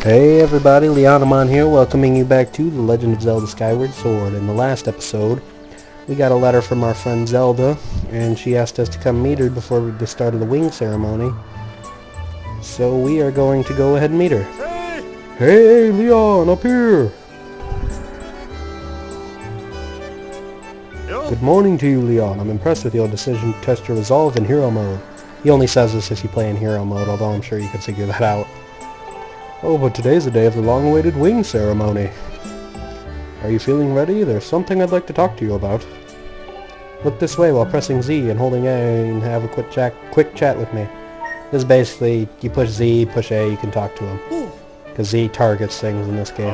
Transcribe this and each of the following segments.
Hey everybody, Leonomonn here, welcoming you back to The Legend of Zelda Skyward Sword. In the last episode, we got a letter from our friend Zelda, and she asked us to come meet her before the start of the wing ceremony. So we are going to go ahead and meet her. Hey Leon, up here! Good morning to you, Leon. I'm impressed with your decision to test your resolve in hero mode. He only says this if you play in hero mode, although I'm sure you can figure that out. Oh, but today's the day of the long-awaited wing ceremony. Are you feeling ready? There's something I'd like to talk to you about. Look this way while pressing Z and holding A and have a quick chat with me. This is basically, you push Z, push A, you can talk to him. Because Z targets things in this game.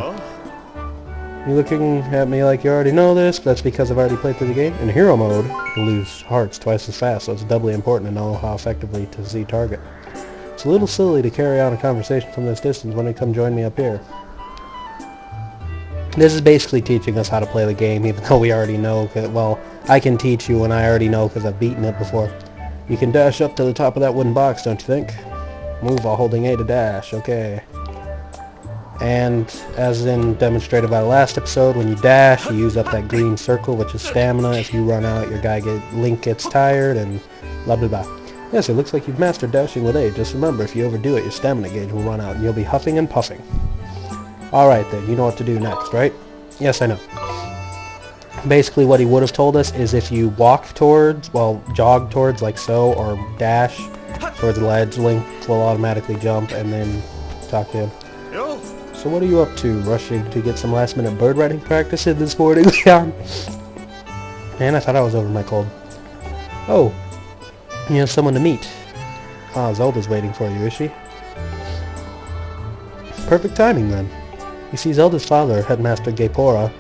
You're looking at me like you already know this, but that's because I've already played through the game. In hero mode, you lose hearts twice as fast, so it's doubly important to know how effectively to Z target. It's a little silly to carry on a conversation from this distance when you come join me up here. This is basically teaching us how to play the game, even though we already know. Well, I can teach you and I already know because I've beaten it before. You can dash up to the top of that wooden box, don't you think? Move while holding A to dash, okay. And as in demonstrated by the last episode, when you dash, you use up that green circle, which is stamina. If you run out, Link gets tired, and blah blah blah. Yes, it looks like you've mastered dashing with A. Just remember, if you overdo it, your stamina gauge will run out, and you'll be huffing and puffing. Alright then, you know what to do next, right? Yes, I know. Basically, what he would have told us is if you walk towards, well, jog towards, like so, or dash towards the ledge, Link will automatically jump, and then talk to him. So what are you up to? Rushing to get some last-minute bird riding practice in this morning, Leon? Man, I thought I was over my cold. Oh, you have someone to meet. Ah, Zelda's waiting for you, is she? Perfect timing, then. You see, Zelda's father, Headmaster Gaepora,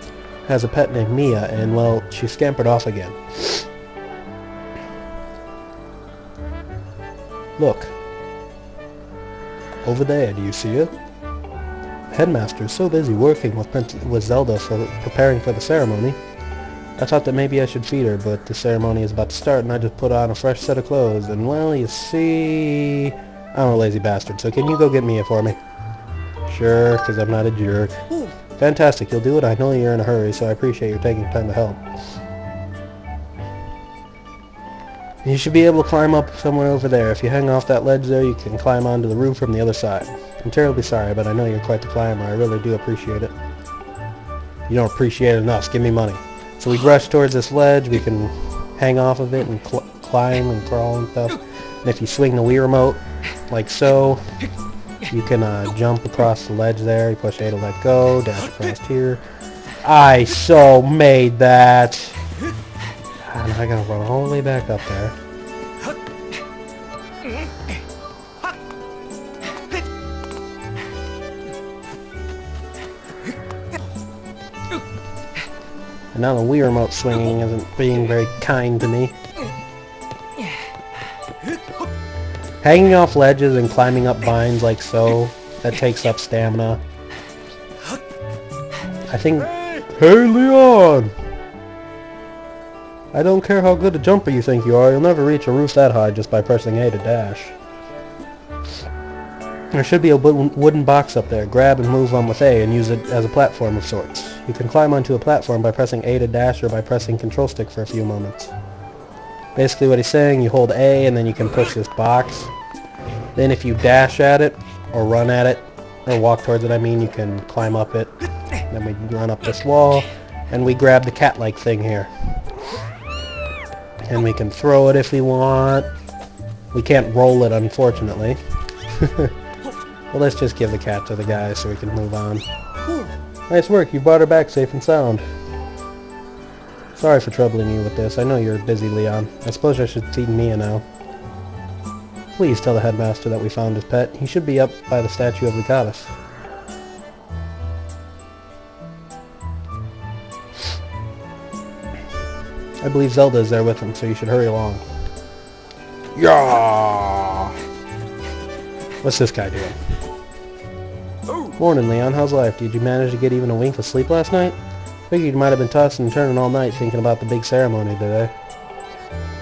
has a pet named Mia, and, well, she scampered off again. Look. Over there, do you see it? Headmaster is so busy working with Zelda for preparing for the ceremony. I thought that maybe I should feed her, but the ceremony is about to start and I just put on a fresh set of clothes, and well, you see, I'm a lazy bastard, so can you go get Mia for me? Sure, because I'm not a jerk. Fantastic, you'll do it. I know you're in a hurry, so I appreciate you taking time to help. You should be able to climb up somewhere over there. If you hang off that ledge there, you can climb onto the roof from the other side. I'm terribly sorry, but I know you're quite the climber. I really do appreciate it. You don't appreciate it enough. Give me money. So we rush towards this ledge. We can hang off of it and climb and crawl and stuff. And if you swing the Wii remote, like so, you can jump across the ledge there. You push A to let go, dash across here. I so made that. And I gotta run all the way back up there. And now the Wii remote swinging isn't being very kind to me. Hanging off ledges and climbing up vines like so, that takes up stamina. I think... Hey Leon! I don't care how good a jumper you think you are, you'll never reach a roof that high just by pressing A to dash. There should be a wooden box up there. Grab and move on with A and use it as a platform of sorts. You can climb onto a platform by pressing A to dash or by pressing control stick for a few moments. Basically what he's saying, you hold A and then you can push this box. Then if you dash at it, or run at it, or walk towards it, I mean, you can climb up it. Then we run up this wall, and we grab the cat-like thing here. And we can throw it if we want. We can't roll it, unfortunately. Well, let's just give the cat to the guy so we can move on. Nice work, you brought her back safe and sound. Sorry for troubling you with this. I know you're busy, Leon. I suppose I should feed Mia now. Please tell the headmaster that we found his pet. He should be up by the statue of the goddess. I believe Zelda is there with him, so you should hurry along. Yeah! What's this guy doing? Morning, Leon. How's life? Did you manage to get even a wink of sleep last night? Figured you might have been tossing and turning all night thinking about the big ceremony today.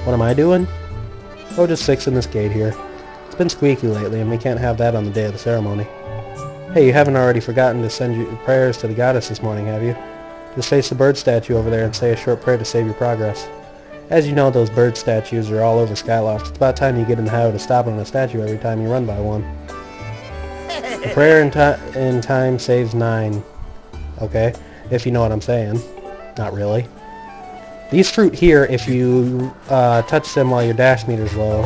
What am I doing? Oh, just fixing this gate here. It's been squeaky lately, and we can't have that on the day of the ceremony. Hey, you haven't already forgotten to send your prayers to the goddess this morning, have you? Just face the bird statue over there and say a short prayer to save your progress. As you know, those bird statues are all over Skyloft. It's about time you get in the habit of stopping on a statue every time you run by one. A prayer in time saves 9. Okay? If you know what I'm saying. Not really. These fruit here, if you touch them while your dash meter's low,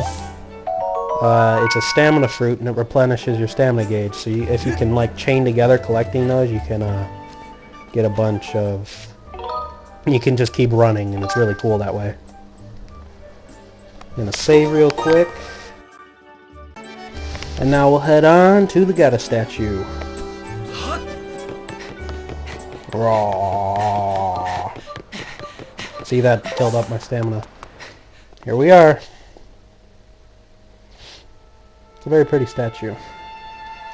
it's a stamina fruit and it replenishes your stamina gauge. So if you can like chain together collecting those, you can get a bunch of... You can just keep running and it's really cool that way. I'm gonna save real quick. And now we'll head on to the goddess statue. Raw. See, that filled up my stamina. Here we are. It's a very pretty statue.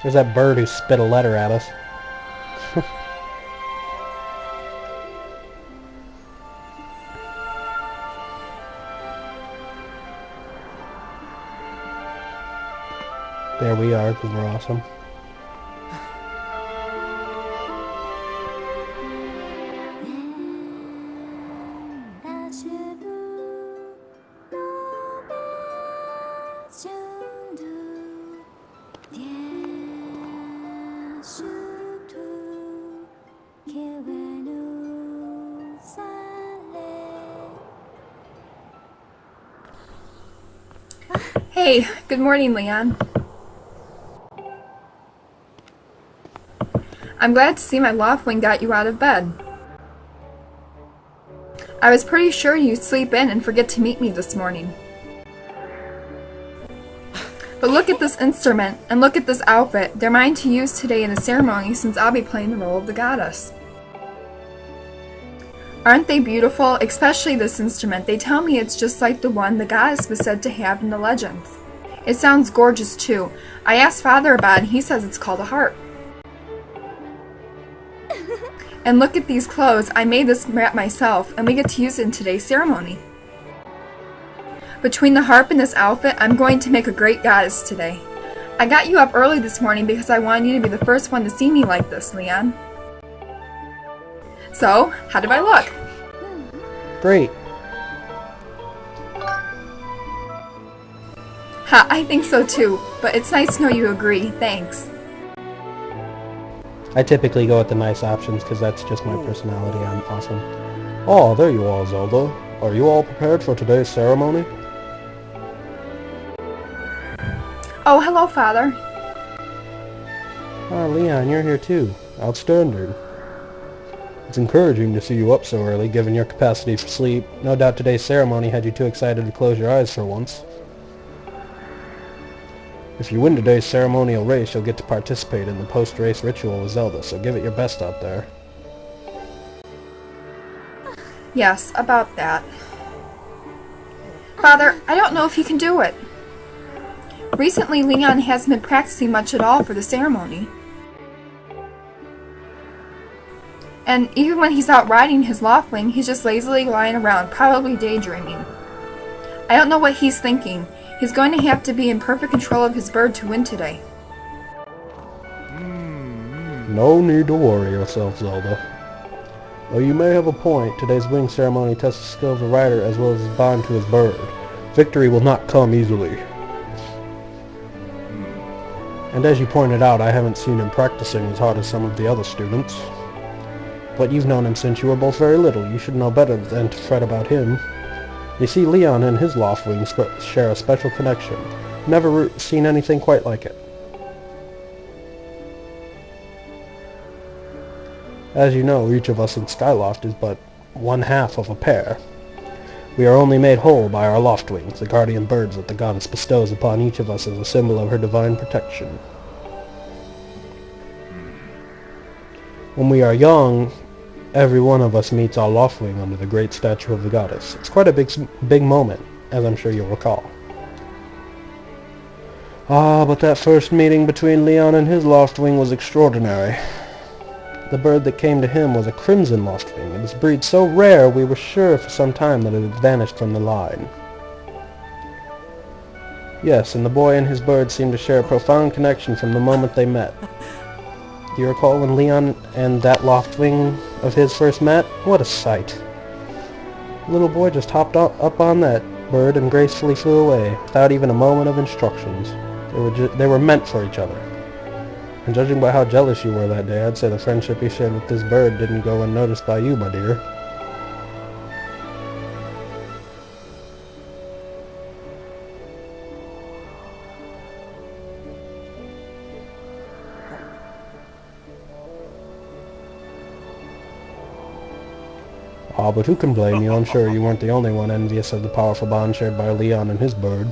There's that bird who spit a letter at us. There we are, because we're awesome. Hey, good morning, Leon. I'm glad to see my Loftwing got you out of bed. I was pretty sure you'd sleep in and forget to meet me this morning. But look at this instrument, and look at this outfit. They're mine to use today in the ceremony since I'll be playing the role of the goddess. Aren't they beautiful? Especially this instrument. They tell me it's just like the one the goddess was said to have in the legends. It sounds gorgeous too. I asked Father about it and he says it's called a harp. And look at these clothes. I made this wrap myself, and we get to use it in today's ceremony. Between the harp and this outfit, I'm going to make a great goddess today. I got you up early this morning because I wanted you to be the first one to see me like this, Leon. So, how did I look? Great. Ha, I think so too, but it's nice to know you agree. Thanks. I typically go with the nice options because that's just my personality. I'm awesome. Oh, there you are, Zelda. Are you all prepared for today's ceremony? Oh, hello, Father. Ah, Leon, you're here too. Outstanding. It's encouraging to see you up so early, given your capacity for sleep. No doubt today's ceremony had you too excited to close your eyes for once. If you win today's ceremonial race, you'll get to participate in the post-race ritual with Zelda, so give it your best out there. Yes, about that. Father, I don't know if you can do it. Recently, Leon hasn't been practicing much at all for the ceremony. And even when he's out riding his Loftwing, he's just lazily lying around, probably daydreaming. I don't know what he's thinking. He's going to have to be in perfect control of his bird to win today. No need to worry yourself, Zelda. Though you may have a point, today's wing ceremony tests the skill of the rider as well as his bond to his bird. Victory will not come easily. And as you pointed out, I haven't seen him practicing as hard as some of the other students. But you've known him since you were both very little. You should know better than to fret about him. You see, Leon and his Loftwing share a special connection. Never seen anything quite like it. As you know, each of us in Skyloft is but one half of a pair. We are only made whole by our Loftwings, the guardian birds that the goddess bestows upon each of us as a symbol of her divine protection. When we are young, every one of us meets our Loftwing under the great statue of the goddess. It's quite a big moment, as I'm sure you'll recall. Ah, but that first meeting between Leon and his Loftwing was extraordinary. The bird that came to him was a crimson Loftwing. It is a breed so rare we were sure for some time that it had vanished from the line. Yes, and the boy and his bird seemed to share a profound connection from the moment they met. You recall when Leon and that Loftwing of his first met? What a sight. The little boy just hopped up on that bird and gracefully flew away, without even a moment of instructions. They were meant for each other. And judging by how jealous you were that day, I'd say the friendship you shared with this bird didn't go unnoticed by you, my dear. Ah, but who can blame you? I'm sure you weren't the only one envious of the powerful bond shared by Leon and his bird.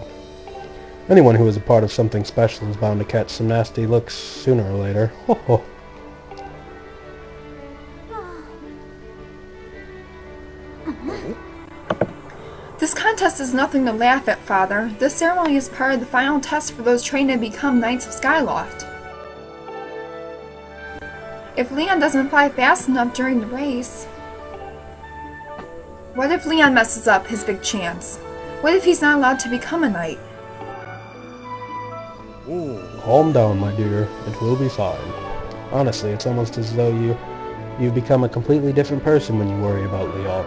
Anyone who is a part of something special is bound to catch some nasty looks sooner or later. Ho ho. This contest is nothing to laugh at, Father. This ceremony is part of the final test for those trained to become Knights of Skyloft. If Leon doesn't fly fast enough during the race... What if Leon messes up his big chance? What if he's not allowed to become a knight? Calm down, my dear. It will be fine. Honestly, it's almost as though you've become a completely different person when you worry about Leon.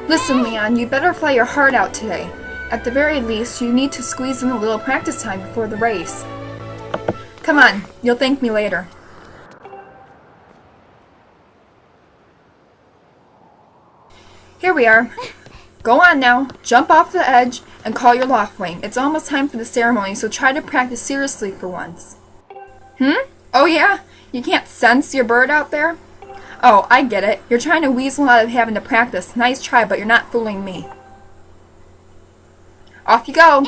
Listen, Leon, you better fly your heart out today. At the very least, you need to squeeze in a little practice time before the race. Come on, you'll thank me later. Here we are. Go on now, jump off the edge, and call your Loftwing. It's almost time for the ceremony, so try to practice seriously for once. Oh yeah? You can't sense your bird out there? Oh, I get it. You're trying to weasel out of having to practice. Nice try, but you're not fooling me. Off you go!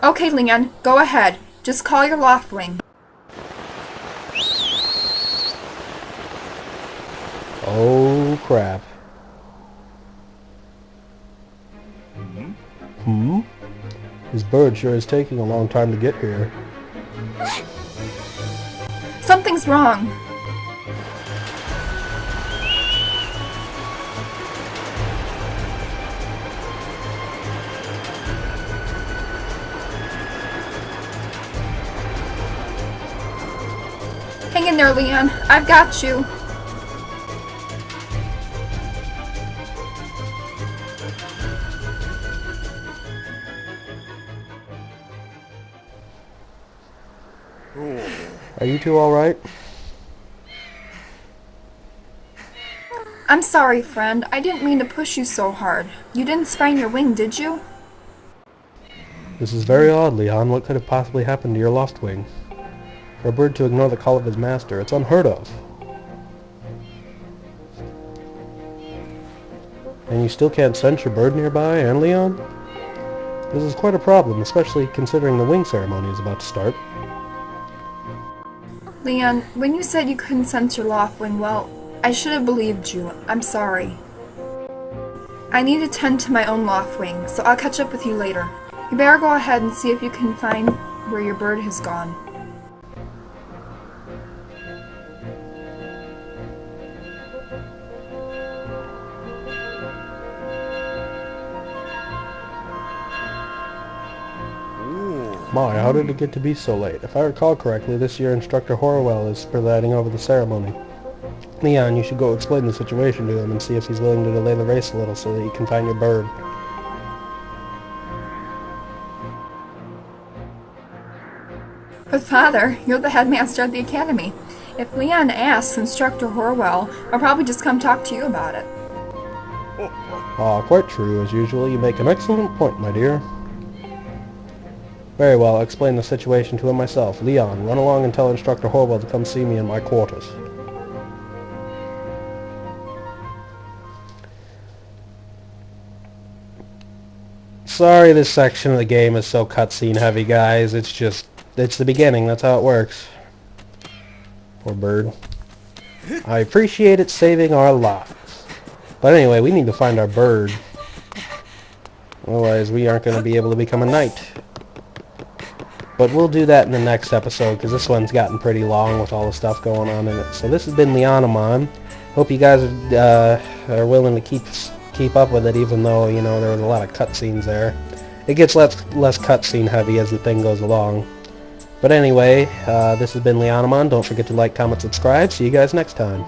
Okay, Leon, go ahead. Just call your Loftwing. Oh, crap. His bird sure is taking a long time to get here. Something's wrong. Hang in there, Leon. I've got you. Are you two alright? I'm sorry, friend. I didn't mean to push you so hard. You didn't sprain your wing, did you? This is very odd, Leon. What could have possibly happened to your Loftwing? For a bird to ignore the call of his master, it's unheard of. And you still can't sense your bird nearby, and Leon? This is quite a problem, especially considering the wing ceremony is about to start. Leon, when you said you couldn't sense your Loftwing, well, I should have believed you. I'm sorry. I need to tend to my own Loftwing, so I'll catch up with you later. You better go ahead and see if you can find where your bird has gone. My, how did it get to be so late? If I recall correctly, this year Instructor Horwell is presiding over the ceremony. Leon, you should go explain the situation to him and see if he's willing to delay the race a little so that you can find your bird. But Father, you're the headmaster at the academy. If Leon asks Instructor Horwell, I'll probably just come talk to you about it. Ah, quite true. As usual, you make an excellent point, my dear. Very well, I'll explain the situation to him myself. Leon, run along and tell Instructor Horwell to come see me in my quarters. Sorry this section of the game is so cutscene heavy, guys. It's the beginning. That's how it works. Poor bird. I appreciate it saving our lives. But anyway, we need to find our bird. Otherwise, we aren't going to be able to become a knight. But we'll do that in the next episode, because this one's gotten pretty long with all the stuff going on in it. So this has been Leonomonn. Hope you guys are willing to keep keep up with it, even though, you know, there was a lot of cutscenes there. It gets less cutscene heavy as the thing goes along. But anyway, this has been Leonomonn. Don't forget to like, comment, subscribe. See you guys next time.